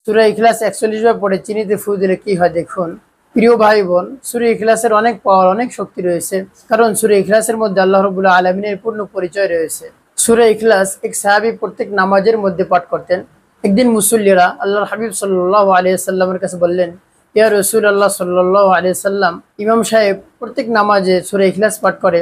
সূরা ইখলাস ৪১ বার পড়ে চিনিতে ফু দিলে কি হয় দেখুন। প্রিয় ভাই বোন, সূরা ইখলাসের অনেক পাওয়ার, অনেক শক্তি রয়েছে। কারণ সূরা ইখলাসের মধ্যে আল্লাহ রাব্বুল আলামিনের পূর্ণ পরিচয় রয়েছে। সূরা ইখলাস এক সাহাবী প্রত্যেক নামাজের মধ্যে পাঠ করতেন। একদিন মুসল্লিরা আল্লাহর হাবিব সাল্লাল্লাহু আলাইহি সাল্লামের কাছে বললেন, ইয়া রাসূলুল্লাহ সাল্লাল্লাহু আলাইহি সাল্লাম, ইমাম সাহেব প্রত্যেক নামাজে সূরা ইখলাস পাঠ করে।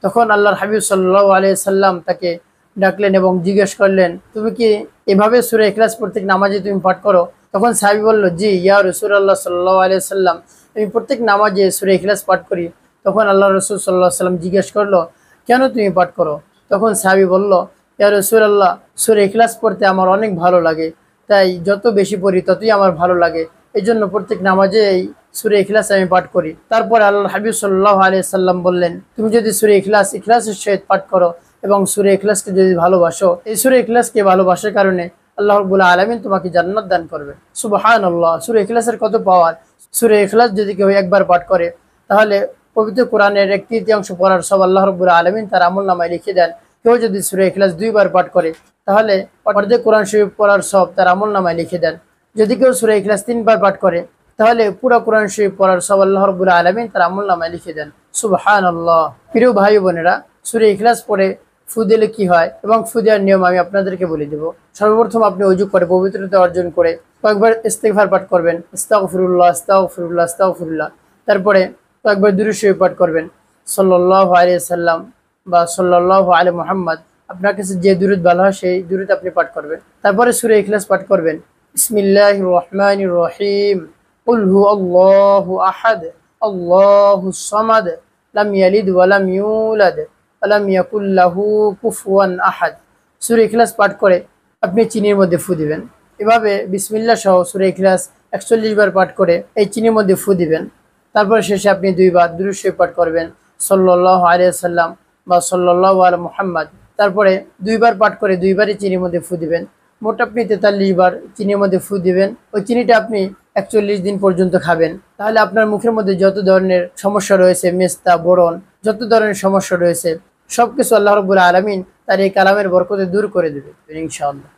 তখন আল্লাহর হাবিব সাল্লাল্লাহু আলাইহি সাল্লাম তাকে ডাকলেন এবং জিজ্ঞেস করলেন, তুমি কি এভাবে সূরা ইখলাস প্রত্যেক নামাজে তুমি পাঠ করো? তখন সাহাবী বলল, জি ইয়া রাসূলুল্লাহ সাল্লাল্লাহু আলাইহি সাল্লাম, আমি প্রত্যেক নামাজে সূরা ইখলাস পাঠ করি। তখন আল্লাহ রাসূল সাল্লাল্লাহু আলাইহি সাল্লাম জিজ্ঞেস করলো, কেন তুমি পাঠ করো? তখন সাহাবী বলল, ইয়া রাসূলুল্লাহ, সূরা ইখলাস পড়তে আমার অনেক ভালো লাগে, তাই যত বেশি পড়ি ততই আমার ভালো লাগে। এই জন্য প্রত্যেক নামাজে এই সূরা ইখলাস আমি পাঠ করি। তারপর আল্লাহর হাবিব সাল্লাল্লাহু আলাইহি সাল্লাম বললেন, তুমি যদি সূরা ইখলাসের সহিত পাঠ করো এবং সূরা ইখলাসকে যদি ভালোবাসো, এই সূরা ইখলাসকে ভালোবাসার কারণে আল্লাহ রাব্বুল আলামিন তোমাকে জান্নাত দান করবে। সুবহানাল্লাহ, সূরা ইখলাসের কত পাওয়ার! সূরা ইখলাস যদি কেউ একবার পাঠ করে, তাহলে পবিত্র কোরআনের 1/3 পড়ার সব আল্লাহ রাব্বুল আলামিন তার আমলনামায় লিখে দেন। কেউ যদি সূরা ইখলাস 2বার পাঠ করে, তাহলে অর্ধেক কোরআন শরীফ পড়ার সব তার আমলনামায় লিখে দেন। যদি কেউ সূরা ইখলাস 3বার পাঠ করে, তাহলে পুরো কোরআন শরীফ পড়ার সব আল্লাহ রাব্বুল আলামিন তার আমলনামায় লিখে দেন। সুবহানাল্লাহ। প্রিয় ভাই বোনেরা, সূরা ইখলাস পড়ে ফু দিলে কি হয় এবং ফু দেওয়ার নিয়ম আমি আপনাদেরকে বলে দেব। সর্বপ্রথম আপনি ওযু করে পবিত্রতা অর্জন করে কয়েকবার ইস্তিগফার পাঠ করবেন, আস্তাগফিরুল্লাহ আস্তাগফিরুল্লাহ আস্তাগফিরুল্লাহ। তারপরে কয়েকবার দুরূদ শরীফ পাঠ করবেন, সাল্লাল্লাহু আলাইহি সাল্লাম বা সাল্লাল্লাহু আলা মুহাম্মদ। আপনার কাছে যে দুরূদ ভালো হয় সেই দুরূদ আপনি পাঠ করবেন। তারপরে সূরা ইখলাস পাঠ করবেন, বিসমিল্লাহির রহমানির রহিম, কুল হুয়াল্লাহু আহাদ, আল্লাহুস সামাদ, লাম ইয়ালিদ ওয়া লাম ইউলাদ, আলাম ইয়াকুল লাহু কুফুয়ান আহাদ। সূরা ইখলাস পাঠ করে আপনি চিনির মধ্যে ফু দিবেন। এভাবে বিসমিল্লাহ সহ সূরা ইখলাস ৪১ বার পাঠ করে এই চিনির মধ্যে ফু দিবেন। তারপর শেষে আপনি 2বার দুরূদ শরীফ পাঠ করবেন, সাল্লাল্লাহু আলাইহি সাল্লাম বা সাল্লাল্লাহু আলা মুহাম্মদ। তারপরে 2বার পাঠ করে 2বারই চিনির মধ্যে ফু দিবেন। মোট আপনি 43 বার চিনির মধ্যে ফু দিবেন। ওই চিনিটা আপনি ৪১ দিন পর্যন্ত খাবেন। তাহলে আপনার মুখের মধ্যে যত ধরনের সমস্যা রয়েছে, মেস্তা, বোরন, যত ধরনের সমস্যা রয়েছে, সবকিছু আল্লাহ রাব্বুল আলামিন তার এই কালামের বরকতে দূর করে দেবে ইনশাআল্লাহ।